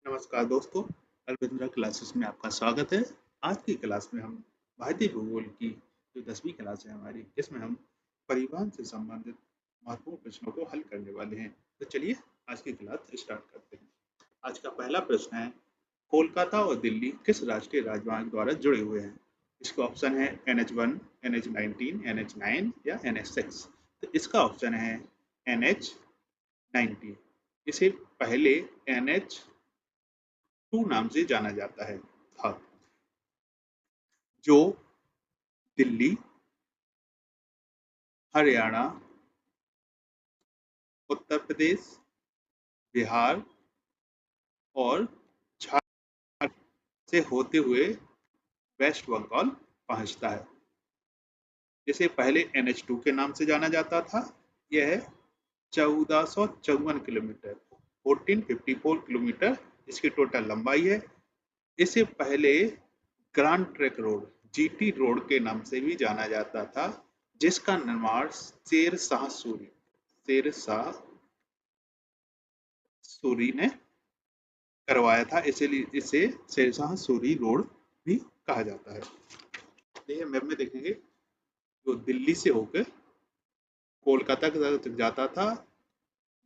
नमस्कार दोस्तों, अलविंद्रा क्लासेस में आपका स्वागत है। आज की क्लास में हम भारतीय भूगोल की जो 10वीं क्लास है हमारी, इसमें हम परिवहन से संबंधित महत्वपूर्ण प्रश्नों को हल करने वाले हैं। तो चलिए आज की क्लास स्टार्ट करते हैं। आज का पहला प्रश्न है, कोलकाता और दिल्ली किस राष्ट्रीय राजमार्ग द्वारा जुड़े हुए हैं? इसका ऑप्शन है NH1, NH19, NH9 या NH6। तो इसका ऑप्शन है NH19। इसे पहले NH2 नाम से जाना जाता है था, जो दिल्ली, हरियाणा, उत्तर प्रदेश, बिहार और झारखंड से होते हुए वेस्ट बंगाल पहुंचता है। जिसे पहले NH2 के नाम से जाना जाता था। यह 1454 किलोमीटर 1454 किलोमीटर इसकी टोटल लंबाई है। इसे पहले grand track road GT road के नाम से भी जाना जाता था, जिसका निर्माण शेर शाह सूरी ने करवाया था, इसलिए इसे शेरशाह सूरी रोड भी कहा जाता है। देखिए मैप में देखेंगे, जो दिल्ली से होकर कोलकाता तक जाता था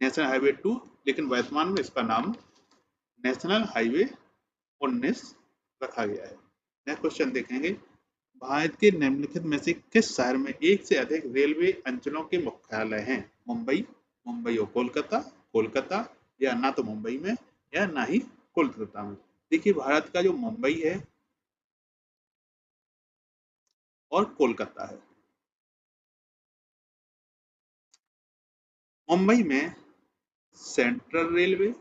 नेशनल हाईवे 2, लेकिन वर्तमान में इसका नाम नेशनल हाईवे 19 रखा गया है। नेक्स्ट क्वेश्चन देखेंगे, भारत के निम्नलिखित में से किस शहर में एक से अधिक रेलवे अंचलों के मुख्यालय हैं? मुंबई, मुंबई और कोलकाता, कोलकाता या ना तो मुंबई में या ना ही कोलकाता में। देखिए भारत का जो मुंबई है और कोलकाता है। मुंबई में सेंट्रल रेलवे,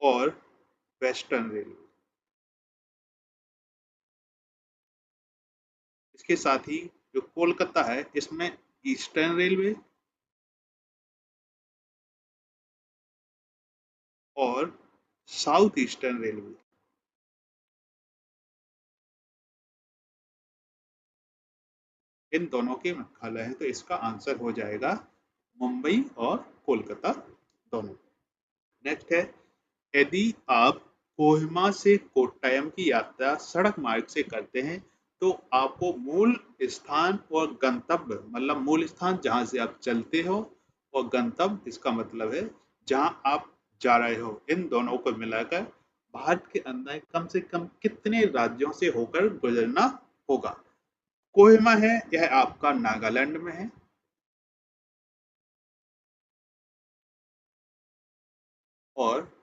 और वेस्टर्न रेलवे। इसके साथ ही जो कोलकाता है इसमें ईस्टर्न रेलवे और साउथ ईस्टर्न रेलवे। इन दोनों के मुख्यालय हैं, तो इसका आंसर हो जाएगा मुंबई और कोलकाता दोनों। नेक्स्ट है, यदि आप कोहिमा से कोट्टायम की यात्रा सड़क मार्ग से करते हैं तो आपको मूल स्थान और गंतव्य, मतलब मूल स्थान जहां से आप चलते हो, और गंतव्य इसका मतलब है जहां आप जा रहे हो, इन दोनों को मिलाकर भारत के अंदर कम से कम कितने राज्यों से होकर गुजरना होगा? कोहिमा है, यह आपका नागालैंड में है। और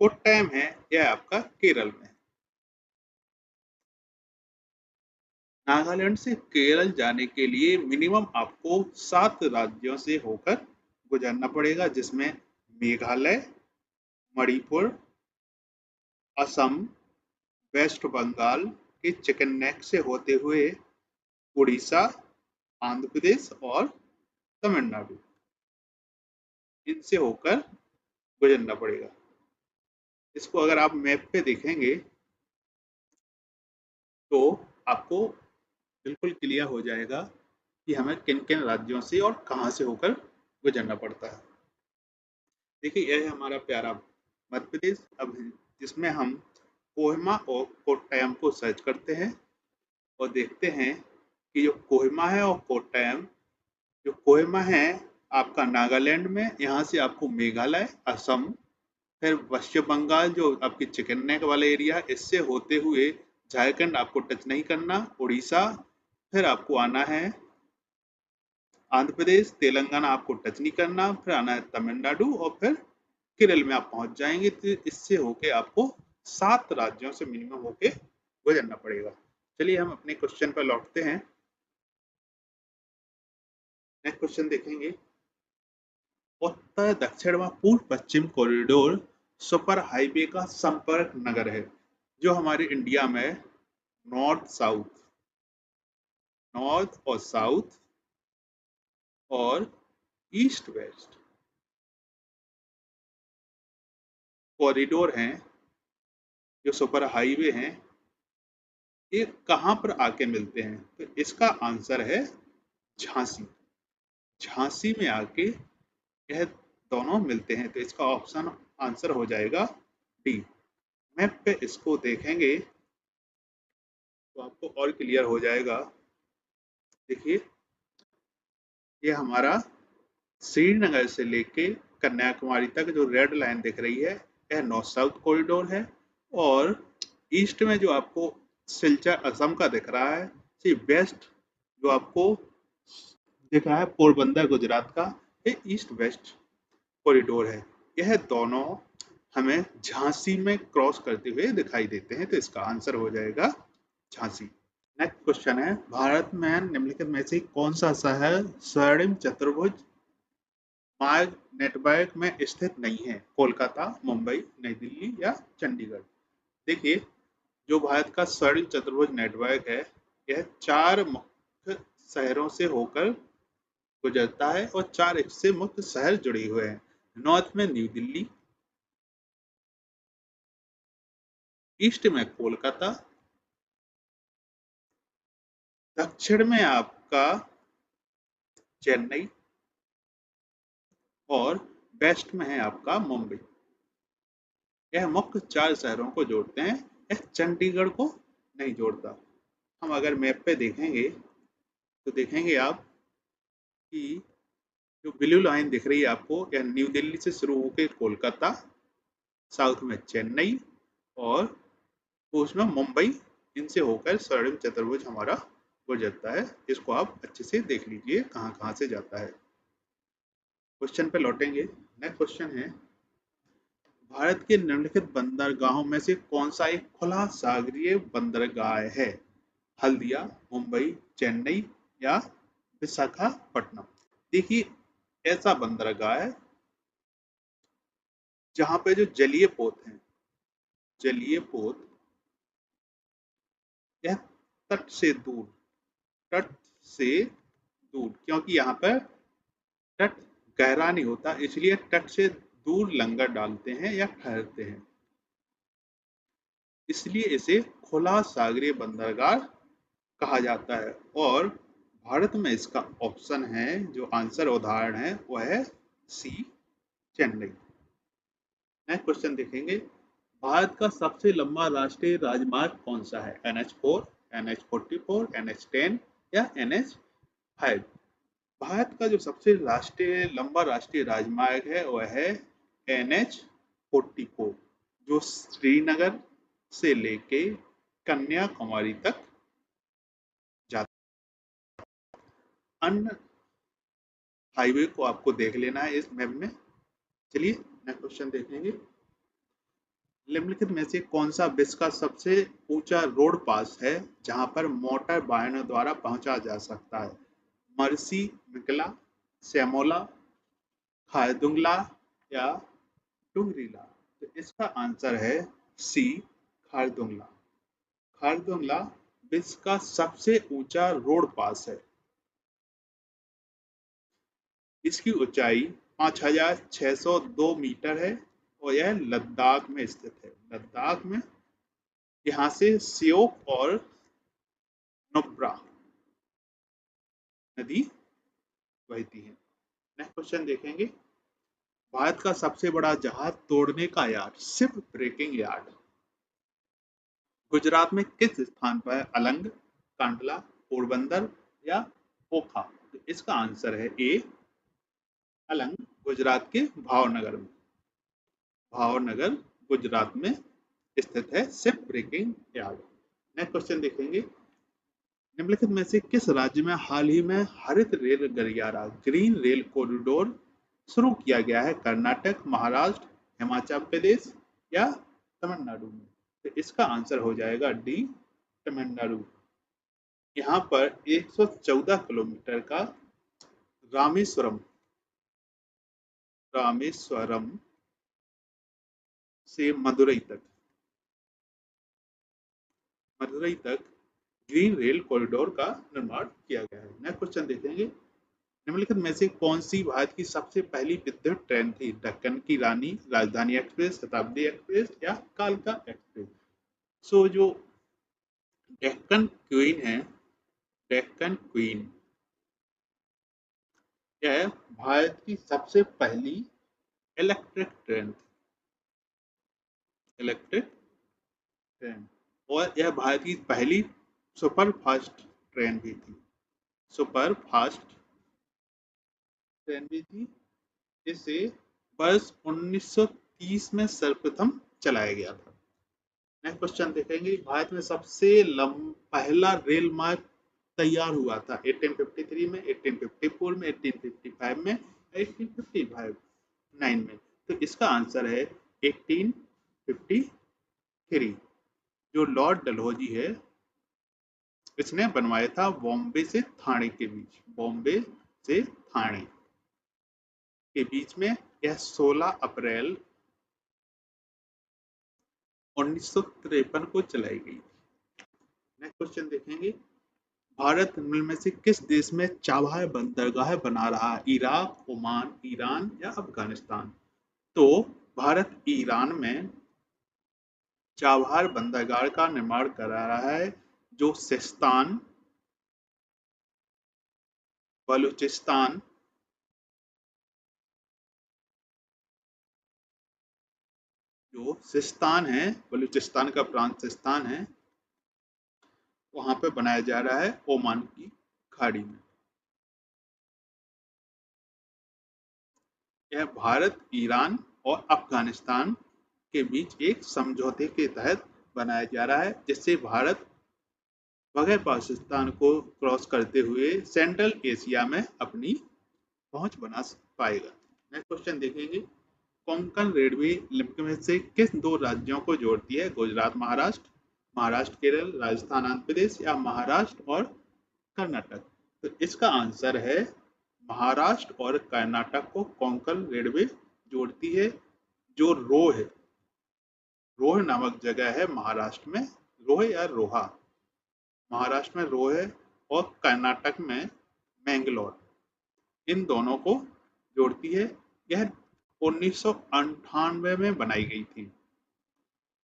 कोट्टायम है, यह आपका केरल में है। नागालैंड से केरल जाने के लिए मिनिमम आपको 7 राज्यों से होकर गुजरना पड़ेगा, जिसमें मेघालय, मणिपुर, असम, वेस्ट बंगाल के चिकन नेक से होते हुए उड़ीसा, आंध्र प्रदेश और तमिलनाडु, इनसे होकर गुजरना पड़ेगा। इसको अगर आप मैप पे देखेंगे तो आपको बिल्कुल क्लियर हो जाएगा कि हमें किन किन राज्यों से और कहां से होकर गुजरना पड़ता है। देखिए यह है हमारा प्यारा मध्य प्रदेश। अब जिसमें हम कोहिमा और कोट्टायम को सर्च करते हैं और देखते हैं कि जो कोहिमा है और कोट्टायम, जो कोहिमा है आपका नागालैंड में, यहाँ से आपको मेघालय, असम, फिर पश्चिम बंगाल जो आपकी चिकन नेक वाला एरिया है, इससे होते हुए झारखंड आपको टच नहीं करना, उड़ीसा, फिर आपको आना है आंध्र प्रदेश, तेलंगाना आपको टच नहीं करना, फिर आना है तमिलनाडु और फिर केरल में आप पहुंच जाएंगे। तो इससे होके आपको 7 राज्यों से मिनिमम होके गुजरना पड़ेगा। चलिए हम अपने क्वेश्चन पर लौटते हैं। नेक्स्ट क्वेश्चन देखेंगे, उत्तर दक्षिण व पूर्व पश्चिम कॉरिडोर सुपर हाईवे का संपर्क नगर है, जो हमारे इंडिया में नॉर्थ साउथ, नॉर्थ और साउथ और ईस्ट वेस्ट कॉरिडोर हैं, जो सुपर हाईवे हैं, ये कहां पर आके मिलते हैं? तो इसका आंसर है झांसी। झांसी में आके यह दोनों मिलते हैं। तो इसका ऑप्शन आंसर हो जाएगा डी। मैप पे इसको देखेंगे तो आपको और क्लियर हो जाएगा। देखिए, ये हमारा श्रीनगर से लेके कन्याकुमारी तक जो रेड लाइन दिख रही है, यह नॉर्थ साउथ कॉरिडोर है। और ईस्ट में जो आपको सिलचर असम का दिख रहा है, सी वेस्ट जो आपको दिख रहा है पोरबंदर गुजरात का, ये ईस्ट वेस्ट कॉरिडोर है। यह दोनों हमें झांसी में क्रॉस करते हुए दिखाई देते हैं। तो इसका आंसर हो जाएगा झांसी। नेक्स्ट क्वेश्चन है, भारत में निम्नलिखित में से कौन सा शहर स्वर्णिम चतुर्भुज मार्ग नेटवर्क में स्थित नहीं है? कोलकाता, मुंबई, नई दिल्ली या चंडीगढ़? देखिए, जो भारत का स्वर्णिम चतुर्भुज नेटवर्क है, यह 4 मुख्य शहरों से होकर गुजरता है और 4 इससे मुख्य शहर जुड़े हुए हैं। नॉर्थ में न्यू दिल्ली, ईस्ट में कोलकाता, दक्षिण में आपका चेन्नई और वेस्ट में है आपका मुंबई। यह मुख्य 4 शहरों को जोड़ते हैं, यह चंडीगढ़ को नहीं जोड़ता। हम अगर मैप पे देखेंगे तो देखेंगे आप कि जो ब्लू लाइन दिख रही है आपको, यह न्यू दिल्ली से शुरू होकर कोलकाता, साउथ में चेन्नई और उसमें मुंबई, इनसे होकर स्वर्णिम चतुर्भुज हमारा गुजरता है। इसको आप अच्छे से देख लीजिए कहाँ कहाँ से जाता है। क्वेश्चन पे लौटेंगे। नेक्स्ट क्वेश्चन है, भारत के निम्नलिखित बंदरगाहों में से कौन सा एक खुला सागरीय बंदरगाह है? हल्दिया, मुंबई, चेन्नई या विशाखापट्टनम? देखिए, ऐसा बंदरगाह है जहां पे जो जलीय पोत हैं, जलीय पोत यह तट से दूर, तट से दूर, क्योंकि यहाँ पर तट गहरा नहीं होता, इसलिए तट से दूर लंगर डालते हैं या ठहरते हैं, इसलिए इसे खुला सागरीय बंदरगाह कहा जाता है। और भारत में इसका ऑप्शन है, जो आंसर उदाहरण है वह है सी, चेन्नई। नेक्स्ट क्वेश्चन देखेंगे, भारत का सबसे लंबा राष्ट्रीय राजमार्ग कौन सा है? NH4, NH44, NH10 या NH5? भारत का जो सबसे लंबा राष्ट्रीय राजमार्ग है वह है NH44, जो श्रीनगर से लेके कन्याकुमारी तक जाता है। अन्य हाईवे को आपको देख लेना है इस मैप में। चलिए नेक्स्ट क्वेश्चन देखेंगे, निम्नलिखित में से कौन सा विश्व का सबसे ऊंचा रोड पास है जहां पर मोटर वाहनों द्वारा पहुंचा जा सकता है? मर्सी मिकला, श्यामोला, खारदुंगला या डुंगरीला? तो इसका आंसर है सी, खारदुंगला। खारदुंगला विश्व का सबसे ऊंचा रोड पास है। इसकी ऊंचाई 5,602 मीटर है और यह लद्दाख में स्थित है। लद्दाख में यहाँ से श्योक और नुब्रा नदी बहती है। नेक्स्ट क्वेश्चन देखेंगे, भारत का सबसे बड़ा जहाज तोड़ने का yard, ship breaking yard, Gujarat में किस स्थान पर है? अलंग, कांडला, पोरबंदर या ओखा? तो इसका आंसर है ए, अलंग, गुजरात के भावनगर में। भावनगर गुजरात में स्थित है ship breaking yard. Next question देखेंगे, निम्नलिखित में से किस राज्य में हाल ही में हरित रेल गलियारा, ग्रीन रेल कॉरिडोर शुरू किया गया है? कर्नाटक, महाराष्ट्र, हिमाचल प्रदेश या तमिलनाडु में? तो इसका आंसर हो जाएगा डी, तमिलनाडु। यहाँ पर 114 किलोमीटर का रामेश्वरम, रामेश्वरम से मदुरई तक ग्रीन रेल कॉरिडोर का निर्माण किया गया है। नेक्स्ट क्वेश्चन देखेंगे, निम्नलिखित में से कौन सी भारत की सबसे पहली विद्युत ट्रेन थी? दक्कन की रानी, राजधानी एक्सप्रेस, शताब्दी एक्सप्रेस या कालका एक्सप्रेस? सो जो डेक्कन क्वीन है, डेक्कन क्वीन, यह भारत की सबसे पहली इलेक्ट्रिक ट्रेन थी। इलेक्ट्रिक ट्रेन, और यह भारत की पहली सुपर फास्ट ट्रेन भी थी। सुपर फास्ट ट्रेन भी थी। इसे वर्ष 1930 में सर्वप्रथम चलाया गया था। नेक्स्ट क्वेश्चन देखेंगे, भारत में सबसे पहला रेल मार्ग तैयार हुआ था 1853 में, 1854 में, 1855 में, 1859 में। तो इसका आंसर है 1853। जो लॉर्ड डलहौजी है, इसने बनवाया था बॉम्बे से थाने के बीच, बॉम्बे से थाने के बीच में। यह 16 अप्रैल 1953 को चलाई गई। नेक्स्ट क्वेश्चन देखेंगे, भारत निम्न में से किस देश में चाबहार बंदरगाह बना रहा है? इराक, ओमान, ईरान या अफगानिस्तान? तो भारत ईरान में चाबहार बंदरगाह का निर्माण करा रहा है, जो सिस्तान, बलूचिस्तान, जो सिस्तान है, बलूचिस्तान का प्रांत सिस्तान है, वहां पे बनाया जा रहा है ओमान की खाड़ी में। यह भारत, ईरान और अफगानिस्तान के बीच एक समझौते के तहत बनाया जा रहा है, जिससे भारत बगैर पाकिस्तान को क्रॉस करते हुए सेंट्रल एशिया में अपनी पहुंच बना पाएगा। नेक्स्ट क्वेश्चन देखेंगे, कोंकण रेलवे लिमिटेड में से किस दो राज्यों को जोड़ती है? गुजरात महाराष्ट्र, महाराष्ट्र केरल, राजस्थान आंध्र प्रदेश या महाराष्ट्र और कर्नाटक? तो इसका आंसर है महाराष्ट्र और कर्नाटक को कोंकण रेलवे जोड़ती है। जो रोह है, रोह नामक जगह है महाराष्ट्र में, रोह या रोहा, महाराष्ट्र में रोह है, और कर्नाटक में मैंगलोर, इन दोनों को जोड़ती है। यह 1998 में बनाई गई थी।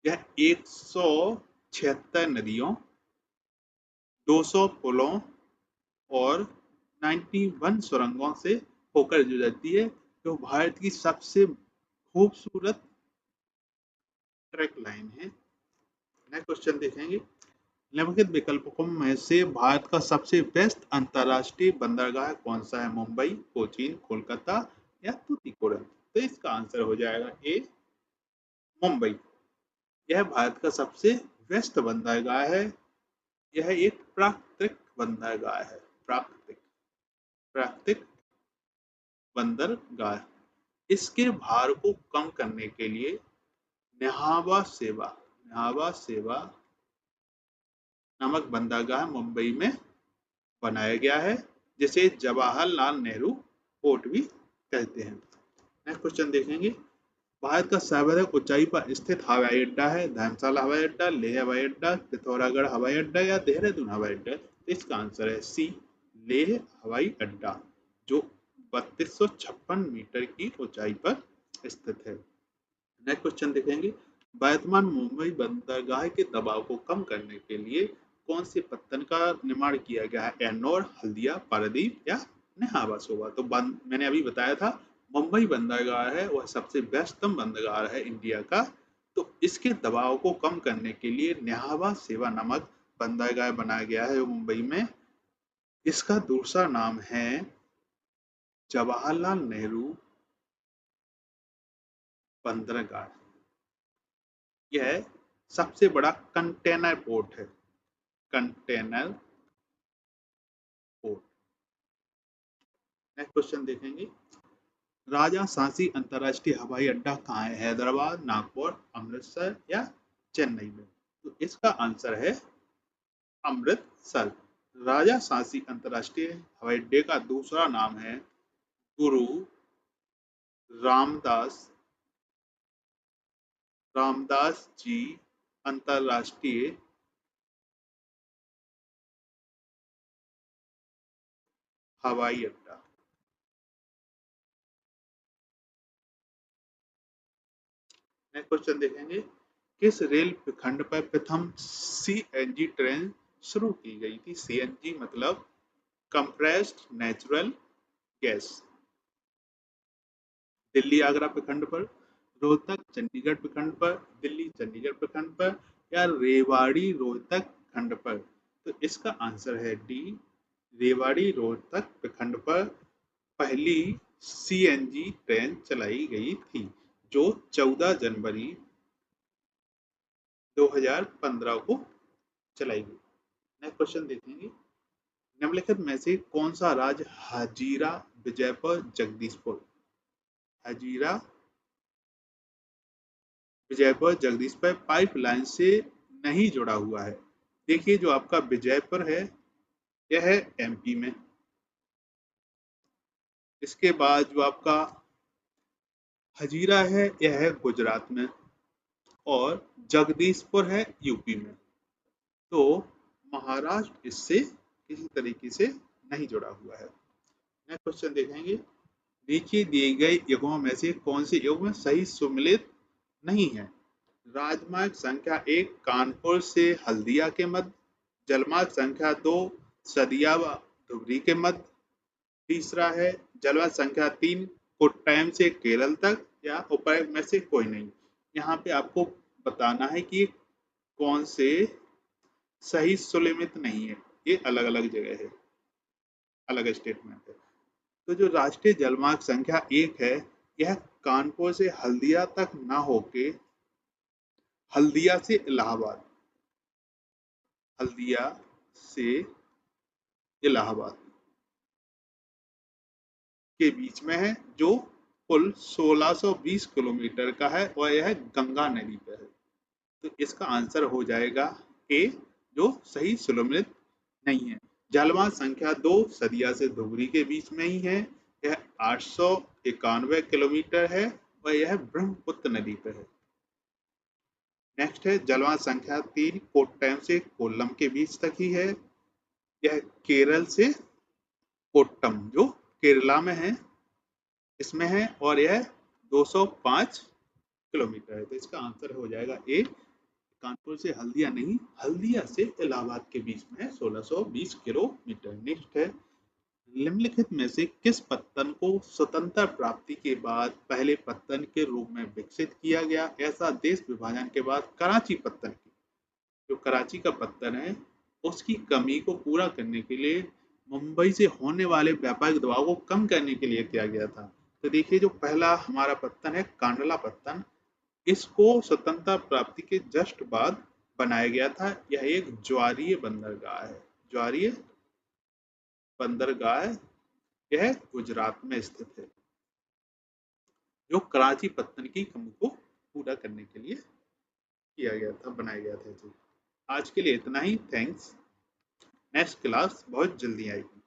यह 176 नदियों, 200 पुलों और 91 सुरंगों से होकर गुजरती है, जो भारत की सबसे खूबसूरत ट्रैक लाइन है। नेक्स्ट क्वेश्चन देखेंगे, निम्नलिखित विकल्पों में से भारत का सबसे व्यस्त अंतर्राष्ट्रीय बंदरगाह कौन सा है? मुंबई, कोचीन, कोलकाता या तूतीकोरिन? तो इसका आंसर हो जाएगा ए, मुंबई। यह भारत का सबसे व्यस्त बंदरगाह है। यह एक प्राकृतिक बंदरगाह है, प्राकृतिक प्राकृतिक बंदरगाह। इसके भार को कम करने के लिए न्हावा सेवा नामक बंदरगाह मुंबई में बनाया गया है, जिसे जवाहरलाल नेहरू पोर्ट भी कहते हैं। नेक्स्ट क्वेश्चन देखेंगे, भारत का सर्वाधिक ऊंचाई पर स्थित हवाई अड्डा है? धर्मशाला हवाई अड्डा, लेह हवाई अड्डा, पिथौरागढ़ हवाई अड्डा या देहरादून हवाई अड्डा? इसका आंसर है सी, लेह हवाई अड्डा, जो 3256 मीटर की ऊंचाई पर स्थित है। नेक्स्ट क्वेश्चन देखेंगे, वर्तमान मुंबई बंदरगाह के दबाव को कम करने के लिए कौन से पत्तन का निर्माण किया गया है? एन्नोर, हल्दिया, पारादीप या नेहावा सोवा? तो मैंने अभी बताया था, मुंबई बंदरगाह है वह सबसे व्यस्तम बंदरगाह है इंडिया का। तो इसके दबाव को कम करने के लिए नेहावा सेवा नामक बंदरगाह बनाया गया है मुंबई में। इसका दूसरा नाम है जवाहरलाल नेहरू बंदरगाह। यह सबसे बड़ा कंटेनर पोर्ट है, कंटेनर पोर्ट। नेक्स्ट क्वेश्चन देखेंगे, राजा सांसी अंतरराष्ट्रीय हवाई अड्डा कहाँ है? हैदराबाद, नागपुर, अमृतसर या चेन्नई में? तो इसका आंसर है अमृतसर। राजा सांसी अंतरराष्ट्रीय हवाई अड्डे का दूसरा नाम है गुरु रामदास रामदास जी अंतरराष्ट्रीय हवाई अड्डा। नेक्स्ट क्वेश्चन देखेंगे, किस रेल खंड पर प्रथम सीएनजी ट्रेन शुरू की गई थी? सीएनजी मतलब compressed natural gas. Delhi Agra प्रखंड पर, रोहतक चंडीगढ़ प्रखंड पर, दिल्ली चंडीगढ़ प्रखंड पर, या रेवाड़ी रोहतक खंड पर। तो इसका आंसर है डी, रेवाड़ी रोहतक प्रखंड पर पहली सीएनजी ट्रेन चलाई गई थी, जो 14 जनवरी 2015 को चलाई गई। नेक्स्ट क्वेश्चन देखेंगे, निम्नलिखित में से कौन सा राज्य हजीरा विजयपुर जगदीशपुर, हजीरा विजयपुर जगदीशपुर पाइपलाइन से नहीं जुड़ा हुआ है? देखिए जो आपका विजयपुर है यह है एमपी में, इसके बाद जो आपका हजीरा है यह है गुजरात में, और जगदीशपुर है यूपी में। तो महाराष्ट्र इससे किसी तरीके से नहीं जुड़ा हुआ है। नेक्स्ट क्वेश्चन देखेंगे, नीचे दिए गए युग्मों में से कौन से युग्म सही सुमेलित नहीं है? राजमार्ग संख्या 1 कानपुर से हल्दिया के मध्य, जलमार्ग संख्या 2 सदिया व धुबरी के मध्य, तीसरा है जलमार्ग संख्या 3 कोट्टायम से केरल तक, या उपर्युक्त में से कोई नहीं। यहाँ पे आपको बताना है कि कौन से सही सुमेलित नहीं है, ये अलग अलग जगह है, अलग स्टेटमेंट है। तो जो राष्ट्रीय जलमार्ग संख्या 1 है यह कानपुर से हल्दिया तक ना होके हल्दिया से इलाहाबाद, हल्दिया से इलाहाबाद के बीच में है, जो पुल 1620 किलोमीटर का है और यह गंगा नदी पर है। तो इसका आंसर हो जाएगा ए, जो सही सुमेलित नहीं है। जलमार्ग संख्या 2 सदिया से धुबरी के बीच में ही है, यह 891 किलोमीटर है और यह ब्रह्मपुत्र नदी पर है। नेक्स्ट है जलमार्ग संख्या 3 कोट्टयम से कोल्लम के बीच तक ही है, यह केरल से कोट्टम जो केरला में है इसमें है, और यह 205 किलोमीटर है। तो इसका आंसर हो जाएगा ए, कानपुर से हल्दिया नहीं, हल्दिया से इलाहाबाद के बीच में है 1620 किलोमीटर। नेक्स्ट है, निम्नलिखित में से किस पत्तन को स्वतंत्रता प्राप्ति के बाद पहले पत्तन के रूप में विकसित किया गया? ऐसा देश विभाजन के बाद कराची पत्तन की, जो कराची का पत्तन है उसकी कमी को पूरा करने के लिए मुंबई से होने वाले व्यापारिक दबाव को कम करने के लिए किया गया था। तो देखिए जो पहला हमारा पत्तन है कांडला पत्तन, इसको स्वतंत्रता प्राप्ति के जस्ट बाद बनाया गया था। यह एक ज्वारीय बंदरगाह है, ज्वारीय बंदरगाह, यह गुजरात में स्थित है, जो कराची पत्तन की कमी को पूरा करने के लिए किया गया था, बनाया गया था। जी आज के लिए इतना ही, थैंक्स। नेक्स्ट क्लास बहुत जल्दी आएगी।